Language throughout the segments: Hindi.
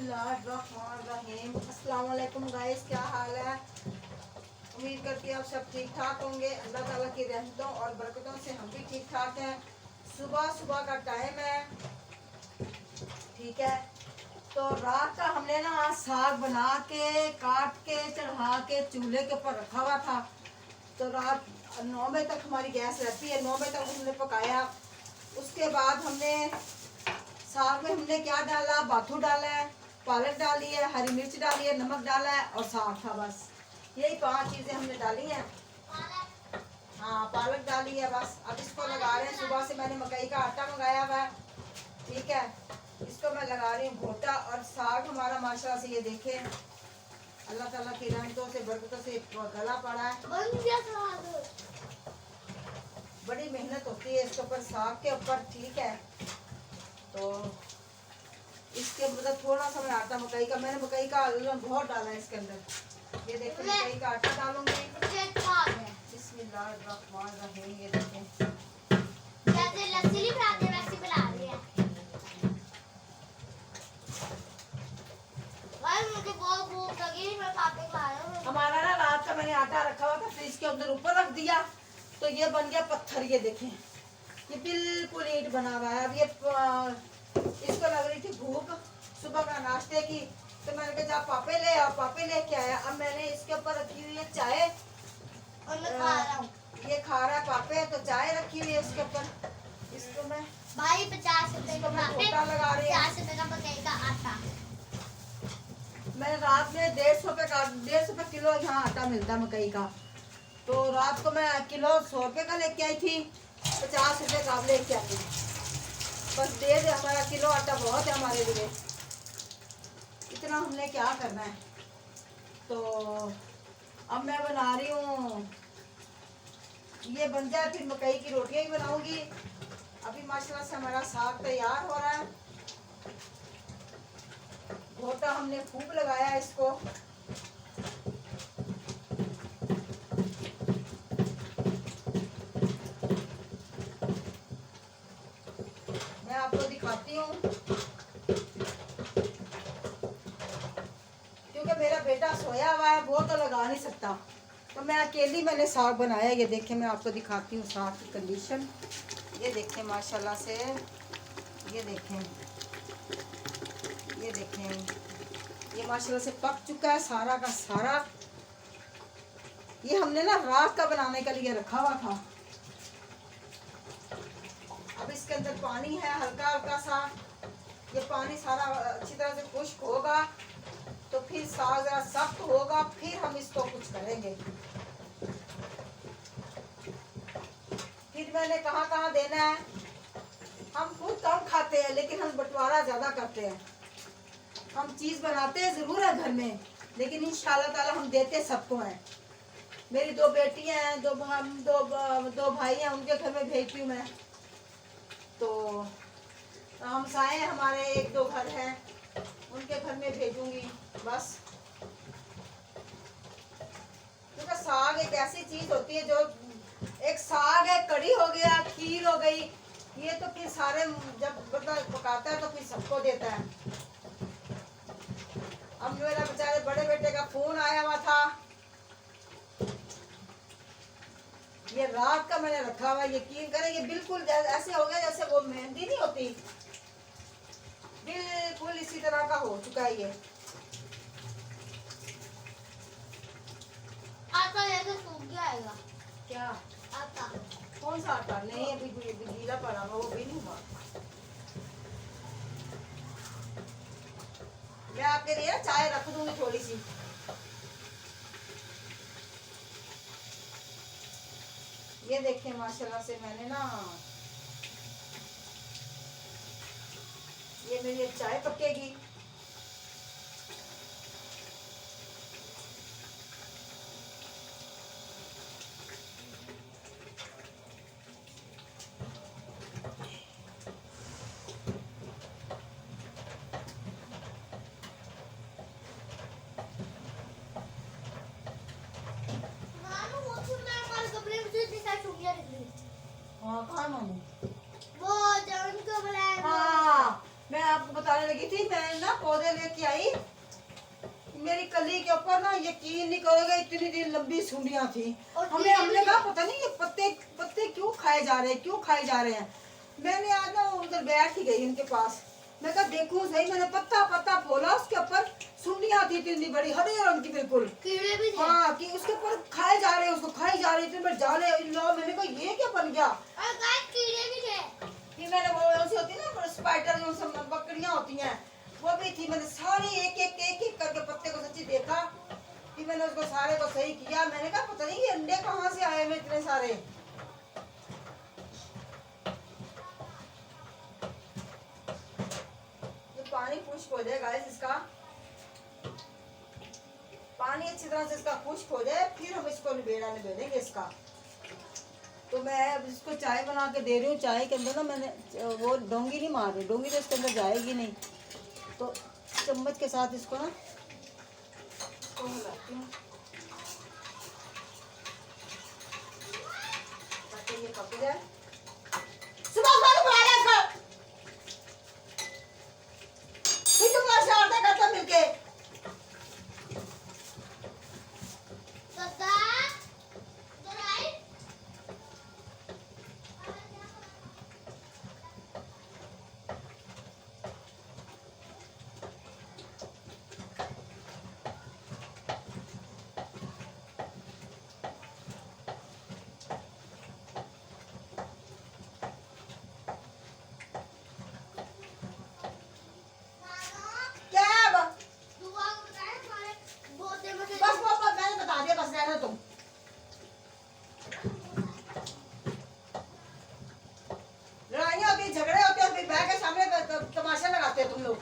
बिस्मिल्लाहिर्रहमानिर्रहीम। अस्सलाम वालेकुम गाइस, क्या हाल है? उम्मीद करती हैं आप सब ठीक ठाक होंगे। अल्लाह ताला की रहमतों और बरकतों से हम भी ठीक ठाक हैं। सुबह सुबह का टाइम है, ठीक है। तो रात का हमने ना साग बना के काट के चढ़ा के चूल्हे के ऊपर रखा हुआ था। तो रात 9 बजे तक हमारी गैस रहती है, 9 बजे तक हमने पकाया। उसके बाद हमने साग में हमने क्या डाला, बाथू डाला है, पालक डाली है, हरी मिर्च डाली है, नमक डाला है और साग था। बस यही 5 चीजें हमने डाली हैं। हाँ, पालक डाली है बस। अब इसको लगा रहे हैं। सुबह से मैंने मकई का आटा मंगाया हुआ है, ठीक है। इसको मैं लगा रही हूँ घोटा। और साग हमारा माशाल्लाह से ये देखें, अल्लाह ताला की रहमतों से बरकतों से गला पड़ा है। बड़ी मेहनत होती है इसके ऊपर, साग के ऊपर, ठीक है। तो इसके मतलब थोड़ा सा मैं आटा मकई का, मैंने मकई का बहुत डाला है इसके अंदर। ये देखो मकई का आटा डालूंगी। बिस्मिल्लाहिर्रहमानिर्रहीम। ये देखें जैसे लस्सी नहीं बनाते वैसे बना रही है। भाई मुझे बहुत भूख लगी, मैं पापे को आया हूं। हमारा ना रात का मैंने आटा रखा हुआ था फ्रिज के अंदर, ऊपर रख दिया तो ये बन गया पत्थर। ये देखें, ये बिल्कुल ईंट बना हुआ है। अब ये इसको लग रही थी भूख सुबह का नाश्ते की, तो मैंने कहा जा पापे ले आओ। पापे लेके आया। अब मैंने इसके ऊपर रखी हुई है चाय और मैं खा रहा हूँ। ये खा रहा है पापे, तो चाय रखी हुई है इसके ऊपर। इसको मैं भाई 50 रुपए का घोटा लगा रही है। 50 रुपए का मकई का आटा। मैंने रात में 150 रुपए किलो यहाँ आटा मिलता है मकई का। तो रात को मैं किलो 100 रुपए का लेके आई थी, 50 रुपए का लेके आई। बस दे दे, हमारा किलो आटा बहुत है हमारे लिए। इतना हमने क्या करना है। तो अब मैं बना रही हूँ, ये बन जाए फिर मकई की रोटियां ही बनाऊंगी। अभी माशाल्लाह से हमारा साग तैयार हो रहा है। घोटा हमने खूब लगाया है इसको। मैं आपको दिखाती हूँ, क्योंकि मेरा बेटा सोया हुआ है, वो तो लगा नहीं सकता। तो मैं अकेली मैंने साग बनाया। ये देखें, मैं आपको दिखाती हूँ साग की कंडीशन। ये देखें माशाल्लाह से, ये देखें, ये देखें, ये माशाल्लाह से पक चुका है सारा का सारा। ये हमने ना रात का बनाने के लिए रखा हुआ था। अब इसके अंदर पानी है हल्का हल्का सा। ये पानी सारा अच्छी तरह से खुश्क होगा तो फिर साग जरा सख्त होगा, फिर हम इसको कुछ करेंगे। फिर मैंने कहाँ देना है। हम खुद कम खाते हैं लेकिन हम बंटवारा ज्यादा करते हैं। हम चीज बनाते हैं जरूर है घर में, लेकिन इंशाल्लाह ताला हम देते सबको हैं। मेरी 2 बेटियां हैं, दो भाई हैं, उनके घर में भेजती हूँ मैं। तो हमसाए हमारे 1-2 घर हैं, उनके घर में भेजूंगी बस। क्योंकि साग एक ऐसी चीज होती है जो, एक साग है, कढ़ी हो गया, खीर हो गई, ये तो फिर सारे जब मतलब पकाता है तो फिर सबको देता है। अब मेरा बेचारे बड़े बेटे का फोन आया हुआ था, ये रात का मैंने रखा हुआ। यकीन करें ये बिल्कुल ऐसे हो गया जैसे वो मेहंदी नहीं होती, बिल्कुल इसी तरह का हो चुका है ये। आटा जैसे सूख जाएगा। क्या आटा कौन सा आटा? नहीं, अभी गीला पड़ा हुआ, वो भी नहीं हुआ। मैं आपके लिए ना चाय रख दूंगी थोड़ी सी। ये देखें माशाल्लाह से मैंने ना, ये मेरी एक चाय पकेगी। मानो वो सुनना हमारे कमरे में जो इतनी सारी चुड़ियां निकली। हाँ, कहाँ मामू? वो जो उनको बुलाया। हाँ, मैं आपको बता लगाने लगी थी, मैं ना पौधे लेके आई, मेरी कली के ऊपर ना यकीन नहीं करोगे इतनी दिन लंबी सुंडियां थी। हमने कहा पता नहीं ये पत्ते पत्ते क्यों खाए जा रहे हैं, क्यों खाए जा रहे हैं। मैंने आज ना उधर बैठ ही गई उनके पास, मैं कहा देखूं सही, मैंने पत्ता पत्ता खोला, उसके ऊपर सुंडियां थी इतनी बड़ी, हरे रंग की बिल्कुल, कीड़े भी थे। हाँ कि उसके ऊपर खाए जा रहे हैं, उसको खाए जा रहे हैं, इतने बड़े जाले। मैंने कहा ये क्या बन गया। और गाइस कीड़े भी थे। फिर मैंने वो ऐसी होती है ना स्पाइडर, जो सब बकरियां होती हैं, वो भी थी। मैंने सारी एक एक करके पत्ते को सच्ची देखा, फिर मैंने उसको सारे को सही किया। मैंने कहा पता नहीं ये अंडे कहाँ से आए हुए इतने सारे। ये पानी खुश्क हो जाए गाइस, इसका पानी अच्छी तरह से इसका खुश्क हो जाए, फिर हम इसको निबेड़ेंगे इसका। तो मैं अब इसको चाय बना के दे रही हूँ। चाय के अंदर ना मैंने वो डोंगी नहीं मार रही, डोंगी तो इसके अंदर जाएगी नहीं, तो चम्मच के साथ इसको ना इसको हिलाती हूँ ताकि ये पक जाए। सुबह सुबह बुला ले इसको, फिर तुम लोग से औरतें करते मिलके। दादा इधर आई। क्या है अब? दुआ को बताया हमारे बहुत देर में बस वो मैंने बता दिया, बस रहना तुम। लड़ाइयाँ होती है, झगड़े होते हैं, फिर बैठ के सामने तमाशा लगाते हैं तुम लोग।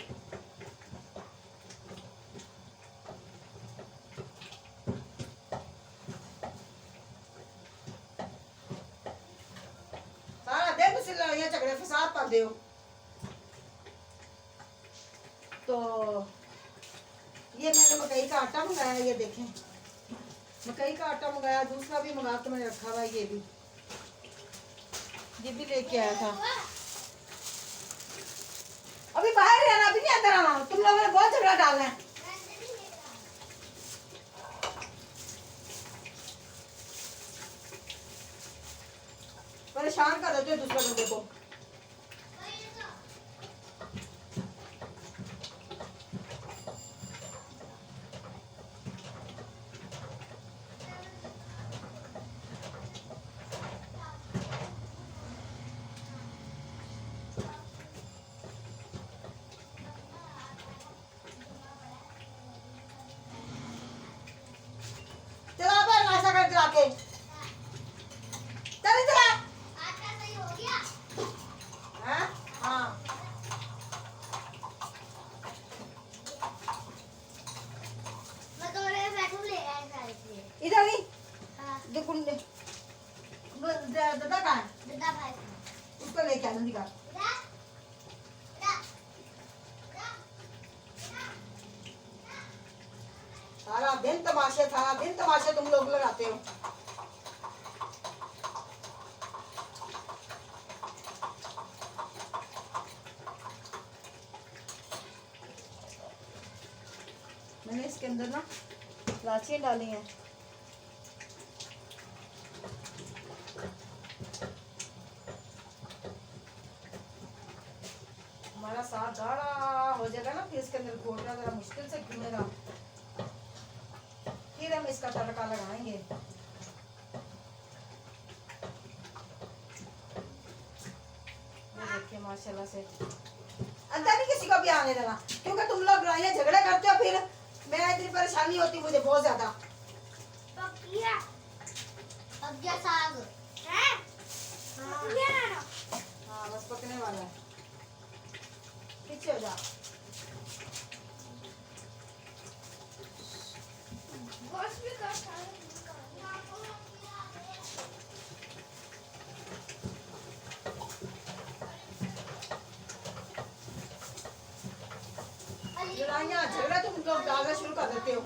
सारा दिन तुम लड़ाइयाँ झगड़े फसाद पाते हो। तो ये मैंने मकई का आटा मंगाया, ये देखें मकई का आटा मंगाया, दूसरा भी मंगा के मैंने रखा हुआ है, ये भी लेके आया था। अभी बाहर रहना, अभी नहीं अंदर आना, तुम लोगों ने बहुत झगड़ा डालना है। परेशान कर देते हो दूसरे बंदे को। चला पर नाश्ता कर चला के, चल इधर आ। आटा सही हो गया। हाँ हाँ, मैं तो मेरे बैठूं ले आया सारे से। इधर नहीं हाँ देखो दादा कहाँ है, दादा भाई उसको लेके आ जल्दी कर। दादा दादा सारा दिन तमाशे तुम लोग लगाते हो। मैंने इसके अंदर ना इलायचियाँ डाली हैं। हमारा साग गाढ़ा हो जाएगा ना, फिर इसके अंदर घोटना जरा मुश्किल से घूमेगा, फिर हम इसका तड़का लगाएंगे। ये देखिए माशाल्लाह से अंदर नहीं किसी को भी आने देना, क्योंकि तुम लोग लड़ाइयाँ झगड़े करते हो, फिर मैं इतनी परेशानी होती मुझे बहुत ज्यादा। पक गया साग है। पक गया ना। हाँ बस पकने वाला है, पीछे हो जा। गोश्त भी कर सकते हैं। लड़ाइयाँ झगड़ा तुम लोग डालना शुरू कर देते हो।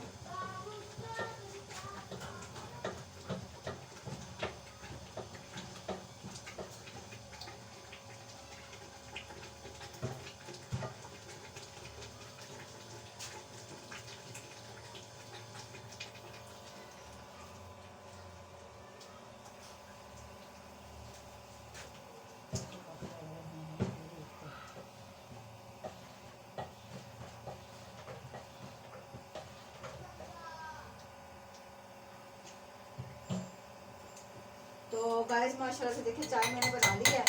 तो गाइस माशाल्लाह से देखिए चाय मैंने बना ली है।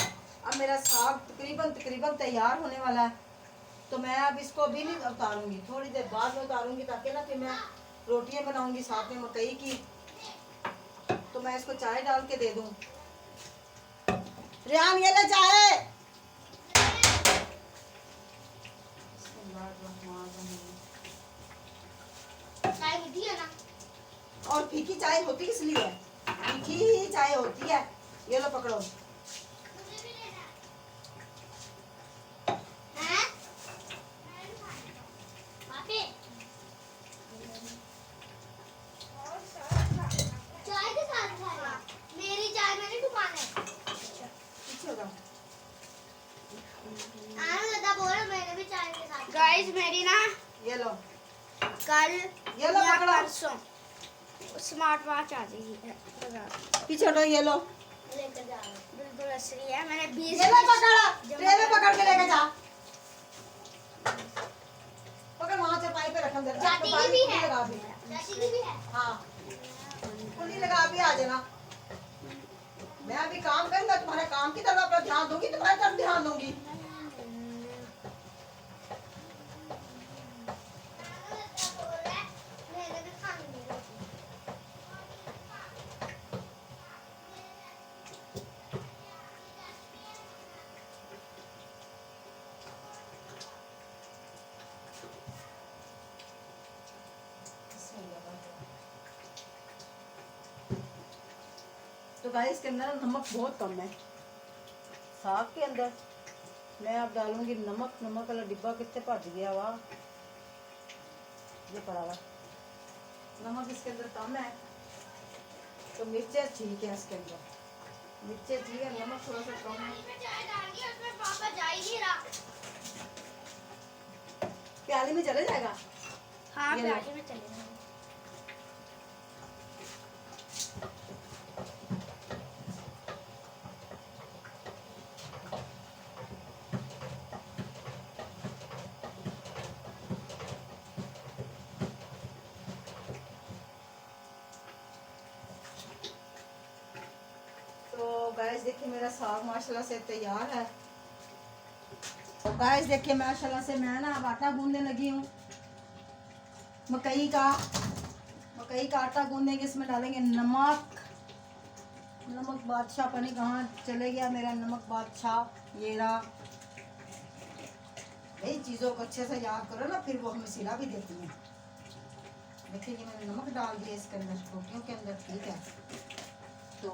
अब मेरा साग तकरीबन तैयार होने वाला है। तो मैं अब इसको अभी नहीं उतारूंगी, थोड़ी देर बाद में उतारूंगी, ताकि ना फिर मैं रोटियां बनाऊंगी साथ में मकई की। तो मैं इसको चाय डाल के दे दूं। रियान ये ले चाय। चाय मीठी है ना? और फीकी चाय होती किस लिए है? फीकी ही चाय होती है। ये लो पकड़ो। हैं? पापे चाय के साथ खाएगा? मेरी चाय मैंने डुबाना है। पीछे होगा। दादा बोल रहा मैंने भी चाय के साथ। गाइस मेरी ना ये लो। कल ये लो या पकड़ो। परसों स्मार्ट वॉच आ जाएगी बाजार। पीछे हटो। ये लो। लेकर जा रहा हूँ। बिल्कुल असली है। मैंने 20 ये लो पकड़। ट्रे में पकड़ के लेके जा। पकड़ वहाँ से पाइप पे रखा दे। जाती की भी है। लगा भी। चाची की भी है। हाँ। कुल्ली लगा भी आ जाना। मैं अभी काम करूंगा, तुम्हारे काम की तरफ अपना ध्यान दूंगी, तुम्हारी तरफ ध्यान दूंगी। मैंने भी खानी है रोटी। तो गाइस इसके अंदर नमक बहुत कम है। साग के अंदर मैं अब डालूंगी नमक। नमक वाला डिब्बा कितने भज गया वाह, ये पड़ा हुआ। नमक इसके अंदर कम है, तो मिर्चें ठीक है इसके अंदर। मिर्चें ठीक है, नमक थोड़ा सा कम है। इसमें चाय डाल दी, उसमें पापा जा ही नहीं रहा। प्याली में चले जाएगा। हाँ ये लो। प्याली में चलेगा। तो गाइस देखिए मेरा साग माशाल्लाह से तैयार है। तो गाइस देखिए माशाल्लाह से मैं ना अब आटा गूंदने लगी हूँ। मकई का आटा गूंदेंगे। इसमें डालेंगे नमक। नमक बादशाह पता नहीं कहाँ चले गया मेरा नमक बादशाह। ये रहा। यही चीज़ों को अच्छे से याद करो ना, फिर वो हमें सिला भी देती हैं। देखिए ये मैंने नमक डाल दिया इसके अंदर, रोटियों के अंदर। ठीक है, तो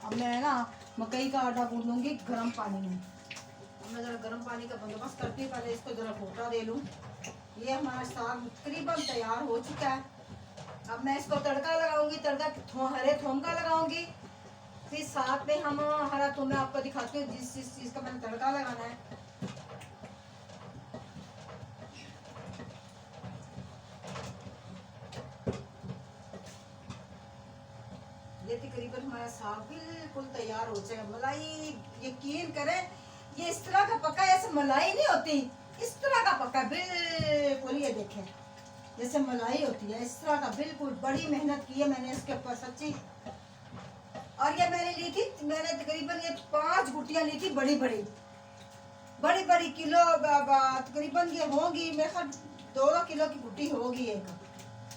अब मैं ना मकई का आटा गूंदूंगी गर्म पानी में। अब मैं ज़रा गर्म पानी का बंदोबस्त करती हूँ। पहले इसको ज़रा घोटा दे लूँ। ये हमारा साग तकरीबन तैयार हो चुका है। अब मैं इसको तड़का लगाऊंगी। तड़का हरे थोम का लगाऊंगी। फिर साथ में हम हरा थोम मैं आपको दिखाती हूँ जिस चीज़ का मैंने तड़का लगाना है। ये तकरीबन हमारा साग बिल्कुल तैयार हो जाएगा। मलाई यकीन करें, ये इस तरह का पका, ऐसे मलाई नहीं होती, इस तरह का पका बिल्कुल। ये देखें जैसे मलाई होती है, इस तरह का बिल्कुल। बड़ी मेहनत की है मैंने इसके ऊपर सच्ची। और ये मैंने ली थी, मैंने तकरीबन ये 5 गुटियाँ ली थी, बड़ी बड़ी किलो तकरीबन ये होगी मेरे ख्याल 2 किलो की गुटी होगी एक।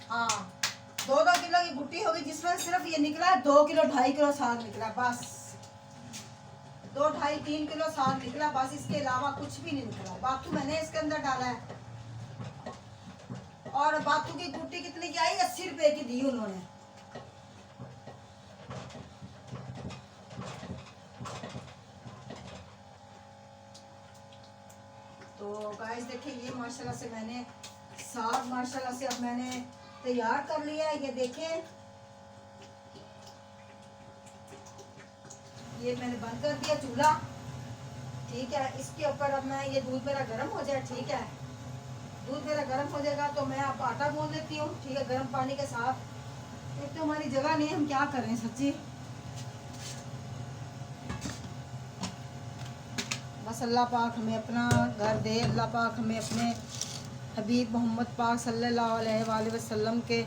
हाँ 2 किलो की गुटी होगी, जिसमें सिर्फ ये निकला 2 किलो 2.5 किलो साग निकला बस। 2, 2.5, 3 किलो साग निकला बस। इसके अलावा कुछ भी नहीं निकला। बाथू मैंने इसके अंदर डाला है। और बाथू की गुट्टी कितने की आई? 80 रुपए की दी उन्होंने। तो गाइस देखिए ये माशाल्लाह से मैंने साग माशाल्लाह से अब मैंने तैयार कर लिया है। ये देखें, ये मैंने बंद कर दिया चूल्हा। ठीक है, इसके ऊपर अब मैं ये दूध मेरा गर्म हो जाए। ठीक है, दूध मेरा गर्म हो जाएगा तो मैं अब आटा गूंद लेती हूँ। ठीक है, गर्म पानी के साथ। एक तो हमारी जगह नहीं है, हम क्या करें सच्ची। बस अल्लाह पाक हमें अपना घर दे। अल्लाह पाक हमें अपने हबीब मोहम्मद पाक सल्लल्लाहु अलैहि वसल्लम के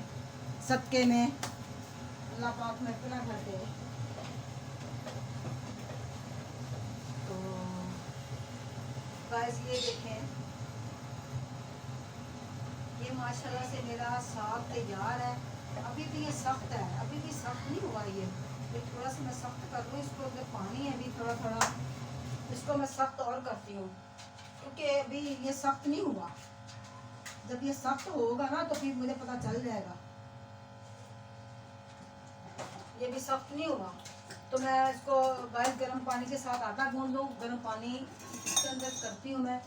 सदक़े में अल्लाह पाक में अपना घर दे। गाइस ये देखें, ये माशाल्लाह से मेरा साग तैयार है। अभी भी ये सख्त है, अभी भी सख्त नहीं हुआ ये थोड़ा सा मैं सख्त कर लूँ इसको। अंदर पानी है अभी थोड़ा थोड़ा, इसको मैं सख्त और करती हूँ क्योंकि अभी ये सख्त नहीं हुआ। जब ये सख्त होगा ना तो फिर मुझे पता चल जाएगा। ये भी सख्त नहीं हुआ तो मैं इसको गाइस गर्म पानी के साथ आटा गूंद लूँ। गर्म पानी इसके अंदर करती हूँ मैं।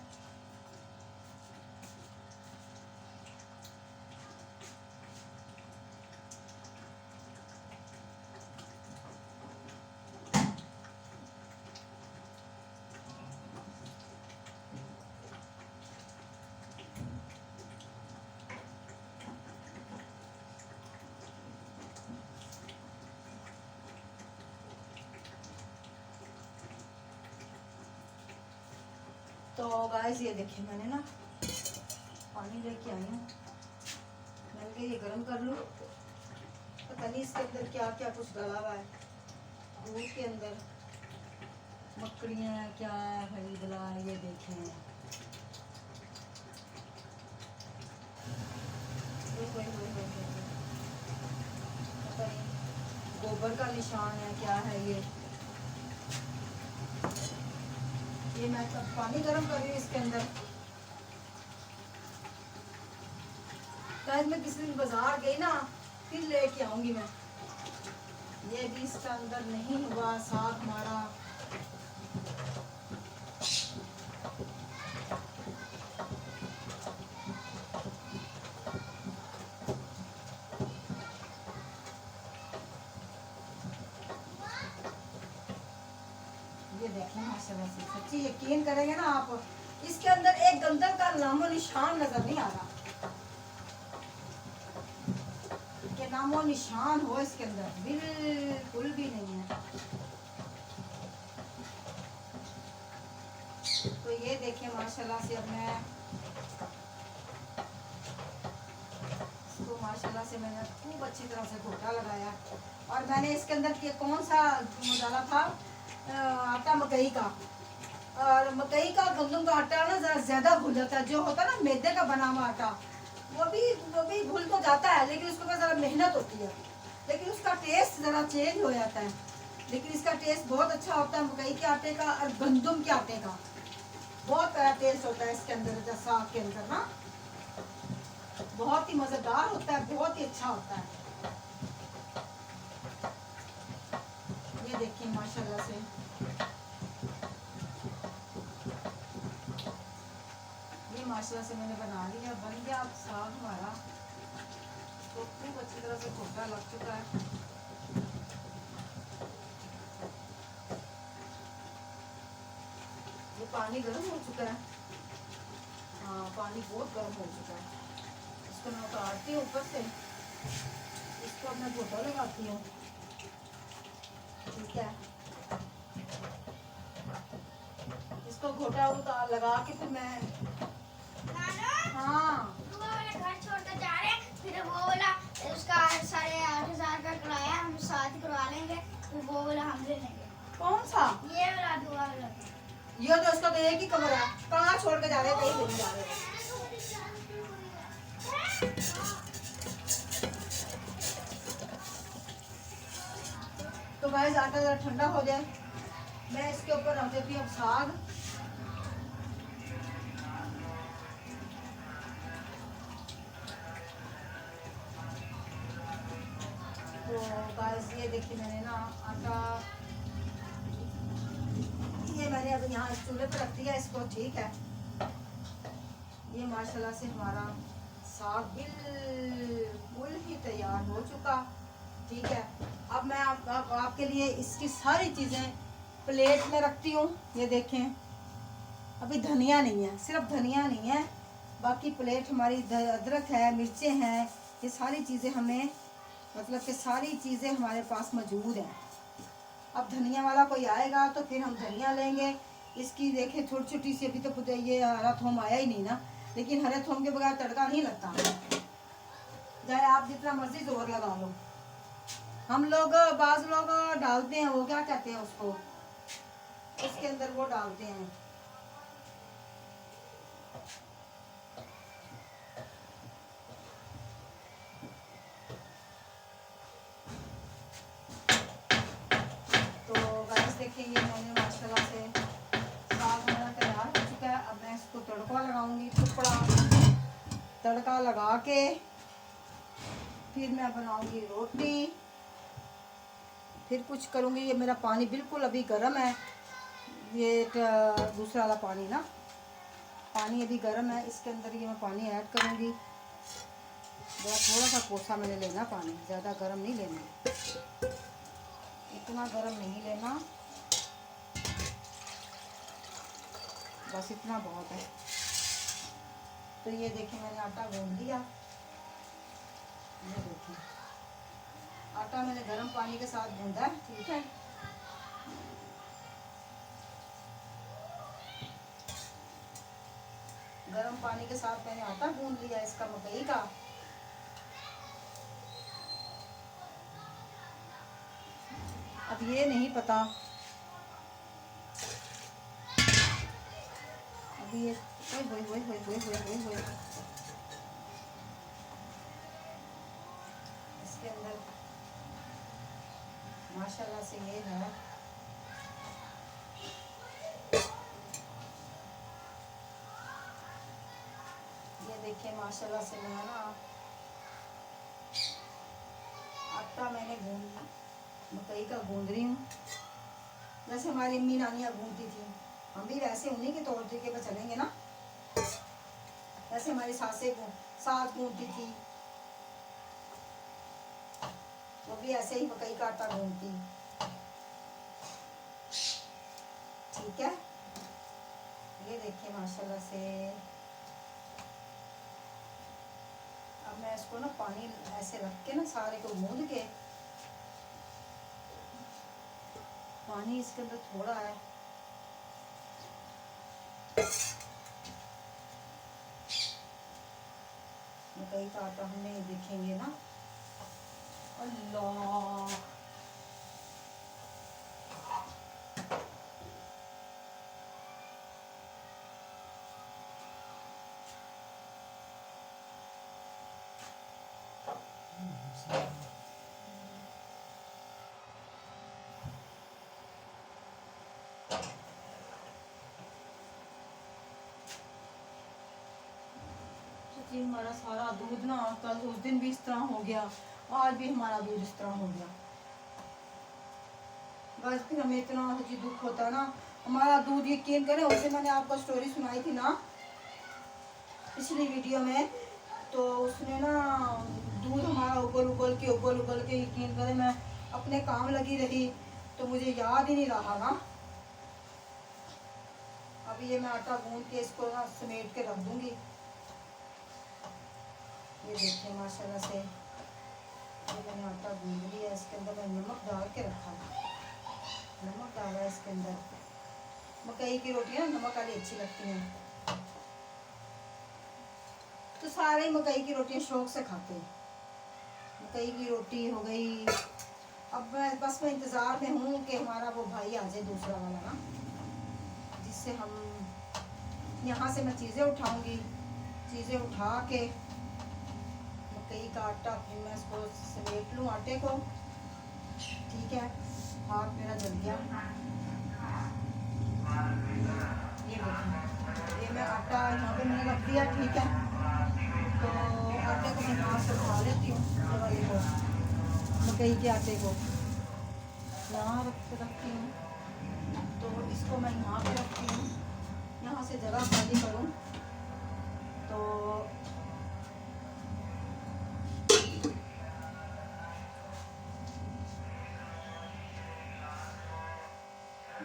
तो गाइस ये देखिए मैंने ना पानी लेके आई हूँ। मैंने कहा ये गर्म कर लूँ। पता नहीं इसके अंदर क्या क्या कुछ डाला हुआ है। दूध के अंदर मकड़ियाँ क्या है भाई डला है, ये देखें। पता नहीं गोबर का निशान है क्या है ये मैं तब पानी गर्म कर रही हूँ इसके अंदर। शायद मैं किसी दिन बाजार गई ना फिर लेके आऊंगी मैं। ये भी इसका अंदर नहीं हुआ साग हमारा। ये देखें माशाल्लाह से सच्ची यकीन करेंगे ना आप, इसके अंदर एक गंदम का नामो निशान नजर नहीं आ रहा कि नामो निशान हो इसके अंदर, बिल्कुल भी नहीं है। तो ये देखें माशाल्लाह से अब मैं इसको माशाल्लाह से मैंने खूब अच्छी तरह से घोटा लगाया। और मैंने इसके अंदर कौन सा डाला था आटा मकई का। और मकई का गंदम का आटा ना जरा ज्यादा घुल जाता है। जो होता है ना मैदे का बना हुआ आटा वो भी घुल तो जाता है लेकिन उसके ऊपर जरा मेहनत होती है, लेकिन उसका टेस्ट जरा चेंज हो जाता है। लेकिन इसका टेस्ट बहुत अच्छा होता है मकई के आटे का और गंदम के आटे का। बहुत प्यारा टेस्ट होता है इसके अंदर, साग के अंदर ना बहुत ही मजेदार होता है, बहुत ही अच्छा होता है। ये देखिए माशाल्लाह से ये माशाल्लाह से मैंने बना लिया, बन गया अब साग हमारा। तो खूब अच्छी तरह से घोटा लग चुका है। ये पानी गर्म हो चुका है। हाँ पानी बहुत गर्म हो चुका है। इसको मैं उतारती हूँ ऊपर से, इसको अब मैं घोटा लगाती हूँ। ठीक है, इसको घोटा उतार लगा के फिर मैं हाँ घर छोड़कर जा रहे हैं, फिर वो बोला उसका 8,500 का किराया हम साथ करवा लेंगे, फिर वो बोला हम ले लेंगे। कौन सा? ये वाला दुआ वाला। ये तो इसका तो एक ही कमरा है। कहाँ छोड़ के जा रहे हैं? कहीं नहीं जा रहे हैं। तो गाइस आटा जरा ठंडा हो जाए, मैं इसके ऊपर रख देती हूँ अब साग। तो गाइस ये देखिए मैंने ना आटा ये मैंने अब यहाँ चूल्हे पर रख दिया इसको। ठीक है, ये माशाल्लाह से हमारा साग बिल्कुल ही तैयार हो चुका। ठीक है, अब मैं आपके लिए इसकी सारी चीज़ें प्लेट में रखती हूँ। ये देखें अभी धनिया नहीं है, सिर्फ धनिया नहीं है, बाकी प्लेट हमारी अदरक है, मिर्चें हैं, ये सारी चीज़ें हमें मतलब कि सारी चीज़ें हमारे पास मौजूद हैं। अब धनिया वाला कोई आएगा तो फिर हम धनिया लेंगे। इसकी देखें छोटी छोटी सी, अभी तो खुद ये हरा थोम आया ही नहीं ना, लेकिन हरे थोम के बगैर तड़का नहीं लगता। चाहे आप जितना मर्जी जोर लगा लो। हम लोग बाज लोग डालते हैं, वो क्या कहते हैं उसको, उसके अंदर वो डालते हैं देखें ये मैंने माशाल्लाह से साग मेरा तैयार हो चुका है। अब मैं इसको तड़का लगाऊंगी, टुकड़ा तड़का लगा के फिर मैं बनाऊंगी रोटी, फिर कुछ करूंगी। ये मेरा पानी बिल्कुल अभी गर्म है, ये दूसरा वाला पानी ना, पानी अभी गर्म है। इसके अंदर ये मैं पानी ऐड करूंगी। थोड़ा सा कोसा मैंने लेना पानी, ज़्यादा गर्म नहीं लेना, इतना गर्म नहीं लेना, बस इतना बहुत है। तो ये देखिए मैंने आटा गूंद लिया। ये देखिए आटा मैंने गर्म पानी के साथ गूंदा है, ठीक है। गर्म पानी के साथ मैंने आटा गूंद लिया इसका, मकई का। अब ये नहीं पता, अभी ये इसके अंदर माशाल्लाह से ये है, ये देखिए माशाल्लाह से मैं ना आटा मैंने मकई का गूंद रही हूँ, जैसे हमारी अम्मी नानियाँ गूंदती थी, हम भी वैसे उन्हीं के तौर तरीके पर चलेंगे ना। जैसे हमारी सास गूंदती थी, वो भी ऐसे ही मकई का आटा गूंदती, ठीक है। ये देखिए माशाल्लाह से अब मैं इसको ना पानी ऐसे रख के ना सारे को गूंद के, पानी इसके अंदर थोड़ा है, मकई का आटा हमने ये देखेंगे ना। अल्लाह जी, हमारा सारा दूध ना कल उस दिन भी इस तरह हो गया, आज भी हमारा दूध इस तरह हो गया। बस फिर हमें इतना जी दुख होता ना, हमारा दूध यकीन करें, उससे मैंने आपको स्टोरी सुनाई थी ना पिछली वीडियो में, तो उसने ना दूध हमारा उबल के यकीन करें मैं अपने काम लगी रही, तो मुझे याद ही नहीं रहा ना। अभी ये मैं आटा गूंद के इसको ना समेट के रख दूंगी। ये देखिए माशाल्लाह से ये मैंने आटा गूंद लिया, इसके अंदर मैं नमक डाल के रखा, नमक डाला है इसके अंदर। मकई की रोटियां नमक वाली अच्छी लगती हैं, तो सारे मकई की रोटियां शौक से खाते हैं। मकई की रोटी हो गई। अब मैं इंतज़ार में हूँ कि हमारा वो भाई आ जाए दूसरा वाला ना, जिससे हम यहाँ से मैं चीज़ें उठाऊँगी, चीज़ें उठा के मकई का आटा फिर मैं इसको समेट लूँ आटे को, ठीक है। हाथ मेरा जल गया। ये देखिए ये मैं आटा यहाँ पे मैंने रख दिया, ठीक है। तो आटे को मैं यहाँ से उठा लेती हूँ, ये को मकई के आटे को यहाँ रखती हूँ, तो इसको मैं यहाँ पे रखती हूँ, यहाँ से जगह खाली करूँ तो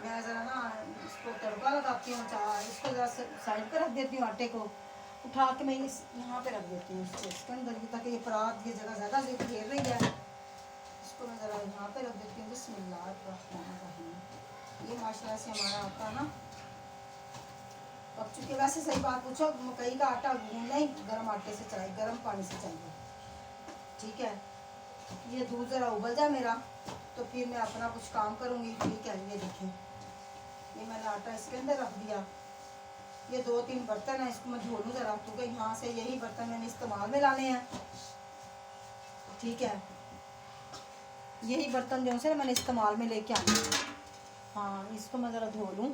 मैं ज़रा ना इसको तड़का लगाती हूँ, इसको ज़रा साइड पे रख देती हूँ, आटे को उठा के मैं इस यहाँ पे रख देती हूँ इसके अंदर, ताकि ये परात ये जगह ज़्यादा घेर रही है, इसको मैं ज़रा यहाँ पे रख देती हूँ। बिस्मिल्लाहिर्रहमानिर्रहीम। ये माशाल्लाह से हमारा आटा ना पक चुके। वैसे सही बात पूछो, मकई का आटा गूंदना ही गर्म आटे से चाहिए, गर्म पानी से चाहिए, ठीक है। ये दूध ज़रा उबल जाए मेरा, तो फिर मैं अपना कुछ काम करूँगी, ठीक है। ये देखें ये मैंने आटा इसके अंदर रख दिया। ये 2-3 बर्तन है, इसको मैं धो लूँ ज़रा, क्योंकि यहाँ से यही बर्तन मैंने इस्तेमाल में लाने हैं, ठीक है। यही बर्तन जो से मैंने इस्तेमाल में लेके आने हैं, हाँ, इसको मैं ज़रा धो लूँ।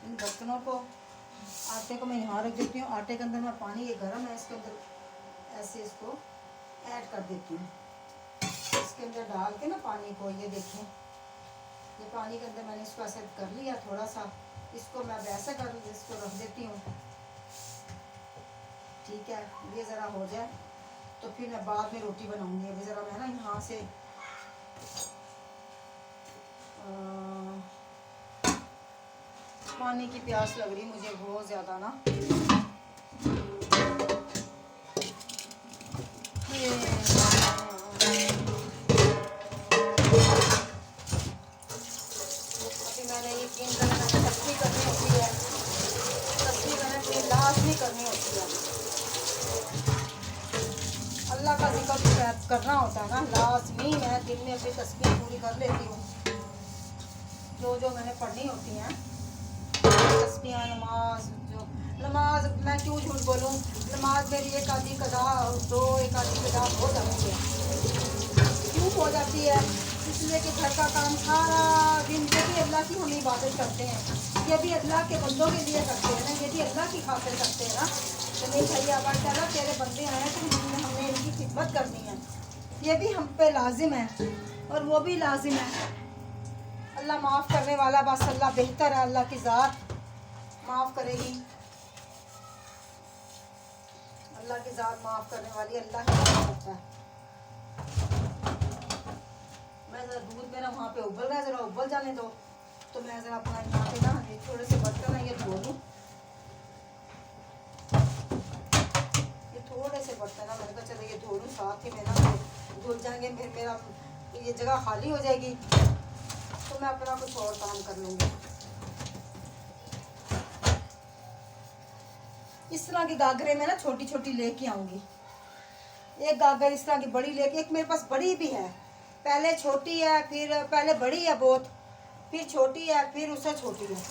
इन बर्तनों को, आटे को मैं यहाँ रख देती हूँ। आटे के अंदर मैं पानी, ये गर्म है, इसके अंदर ऐसे इसको ऐड कर देती हूँ। इसके अंदर डाल के ना पानी को, ये देखिए, ये पानी के अंदर मैंने इसको ऐसे कर लिया थोड़ा सा। इसको मैं वैसे कर इसको रख देती हूँ। ठीक है, ये ज़रा हो जाए तो फिर मैं बाद में रोटी बनाऊंगी। अभी ज़रा मैं ना यहाँ से पानी की प्यास लग रही मुझे बहुत ज़्यादा ना। अभी मैंने ये 3 घंटे मैंने तस्वीर करनी होती है। तस्वीर मैंने अपनी लाजमी करनी होती है। अल्लाह का जिक्र करना होता है ना लाजमी। मैं दिन में अपनी तस्वीर पूरी कर लेती हूँ, जो मैंने पढ़नी होती हैं तस्बीह। नमाज मैं क्यों झूठ बोलूँ, नमाज मेरी एक आधी कदा, एक आधी कदा हो जाती है। क्यों हो जाती है? इसलिए कि घर का काम सारा दिन, ये भी अल्लाह की हम इबादत करते हैं, ये भी अल्लाह के बंदों के लिए करते हैं ना, ये भी अल्लाह की खातिर करते हैं ना। तो नहीं भैया बाला तेरे बंदे आए हैं तो हमने इनकी खिदमत करनी है, ये भी हम पे लाजिम है और वो भी लाजिम है। अल्लाह माफ़ करने वाला, बस अल्लाह बेहतर है, अल्लाह की ज़ात माफ़ करेगी। अल्लाह की ज़ात माफ़ करने वाली, अल्लाह ही माफ़ करता है। मैं ज़रा दूध मेरा वहाँ पे उबल रहा है, ज़रा उबल जाने दो तो मैं ज़रा अपना यहाँ पे ना थोड़े से बर्तन है ये धो लूँ। ये थोड़े से बर्तन है, मैंने कहा चलो ये धो लूँ, साथ ही में ना धुल जाएंगे, फिर मेरा ये जगह खाली हो जाएगी तो मैं अपना कुछ और काम कर लूँगी। इस तरह की गागरे में ना छोटी छोटी लेके आऊँगी। एक गागर इस तरह की बड़ी लेके, एक मेरे पास बड़ी भी है, पहले छोटी है, फिर पहले बड़ी है बहुत, फिर छोटी है, फिर उससे छोटी है।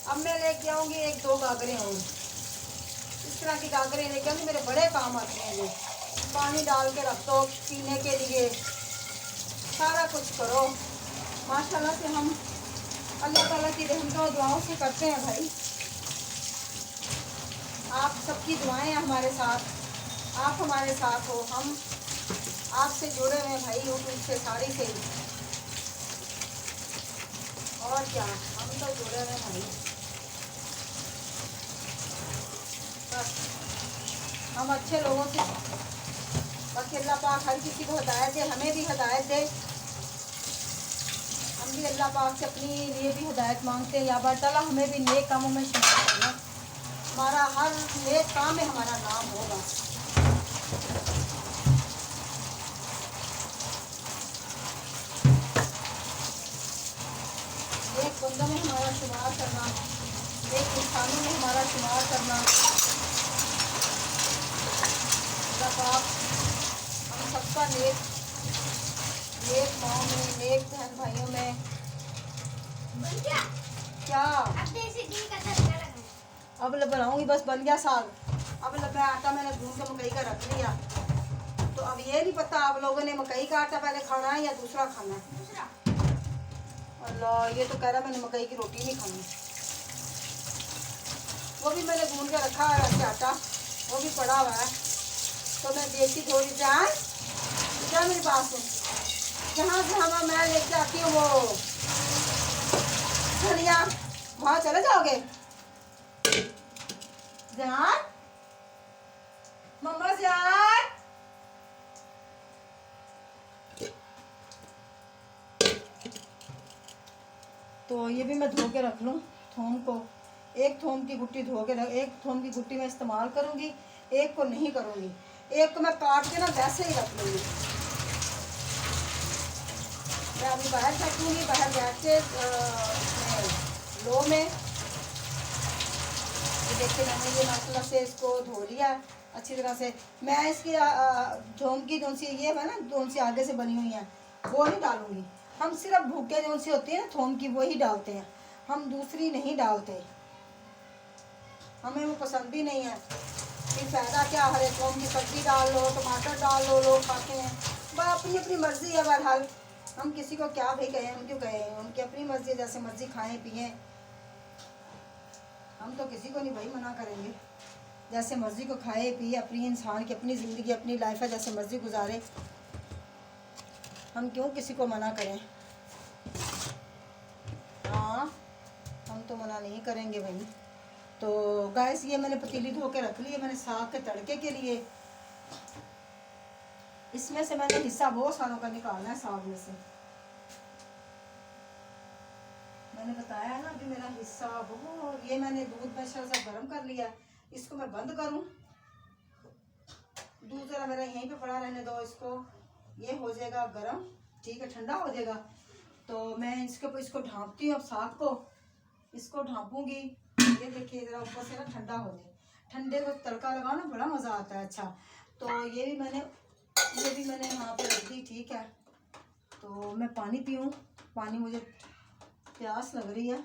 अब मैं लेके आऊँगी 1-2 गागरें और इस तरह की गागरें लेके आऊँगी, मेरे बड़े काम आते हैं ये। पानी डाल के रख दो पीने के लिए, सारा कुछ करो। माशाल्लाह से हम अल्लाह ताला की रहमतों और दुआओं से करते हैं भाई। आप सबकी दुआएं हैं हमारे साथ, आप हमारे साथ हो, हम आपसे जुड़े हुए हैं भाई, यूट्यूब से सारी से। और क्या, हम तो जुड़े हुए हैं भाई। बस हम अच्छे लोगों से, बाकी अल्लाह पाक हर किसी को हिदायत दे, हमें भी हिदायत दे। हम भी अल्लाह पाक से अपनी लिए भी हिदायत मांगते हैं, या बाताला हमें भी नेक कामों में शामिल करना, हमारा हर नेक काम में हमारा नाम होगा। एक बंदों में हमारा शुमार करना, एक इंसानों में हमारा शुमार करना, अल्लाह पाक हम सबका नेक माओ में, नेक बहन भाइयों में। बन गया? क्या अब देसी घी का तड़का लगाना। अब बनाऊंगी, बस बन गया साग। अब मैं आटा मैंने गूंद के मकई का रख लिया, तो अब ये नहीं पता आप लोगों ने मकई का आटा पहले खाना है या दूसरा खाना है। दूसरा। अल्लाह, ये तो कह रहा मैंने मकई की रोटी नहीं खानी। वो भी मैंने गूंद के रखा है वैसे आटा, वो भी पड़ा हुआ है, तो मैं देसी थोड़ी जाए क्या मेरे पास है, जहाँ से हम मैं लेके आती हूँ वो धनिया, वहाँ चले जाओगे जान, मम्मा जान। तो ये भी मैं धो के रख लूँ थोम को। एक थोम की गुट्टी धो के रख, एक थोम की गुट्टी मैं इस्तेमाल करूँगी, एक को नहीं करूँगी। एक को मैं काट के ना वैसे ही रख लूँगी। मैं अभी बाहर बैठूँगी, बाहर बैठ के लो में ये देखिए मैंने ये माशाल्लाह से इसको धो लिया अच्छी तरह से। मैं इसकी थोम की धुनसी ये है ना, धुनसी आगे से बनी हुई है, वो नहीं डालूँगी। हम सिर्फ भूखे धुनसी होती है ना थोम की, वही डालते हैं, हम दूसरी नहीं डालते, हमें वो पसंद ही नहीं है। फिर फ़ायदा क्या, हरे थोम की सब्ज़ी डाल लो, टमाटर डाल लो, लोग खाते हैं, बस अपनी अपनी मर्ज़ी है। बहरहाल हम किसी को क्या भी कहें, हम क्यों कहें, उनकी अपनी मर्जी है, जैसे मर्जी खाएं पिएं। हम तो किसी को नहीं भाई मना करेंगे, जैसे मर्जी को खाए पिए, अपनी इंसान की अपनी ज़िंदगी अपनी लाइफ है, जैसे मर्जी गुजारे। हम क्यों किसी को मना करें। हाँ हम तो मना नहीं करेंगे भाई। तो गैस ये मैंने पतीली धो के रख ली है, मैंने साग के तड़के के लिए। इसमें से मैंने हिस्सा बहुत सारों का निकालना है साग में से। मैंने बताया ना कि मेरा हिस्सा बहुत, ये मैंने दूध में सा गर्म कर लिया। इसको मैं बंद करूं, दूध जरा मेरा यहीं पे पड़ा रहने दो इसको, ये हो जाएगा गर्म, ठीक है, ठंडा हो जाएगा। तो मैं इसके ऊपर इसको ढाँपती हूँ। अब साग को इसको ढाँपूंगी, ये देखिए जरा ऊपर से ना ठंडा हो जाए। ठंडे को तड़का लगाओ ना बड़ा मज़ा आता है। अच्छा तो ये भी मैंने यहाँ पे रख दी, ठीक है। तो मैं पानी पीऊँ, पानी मुझे प्यास लग रही है।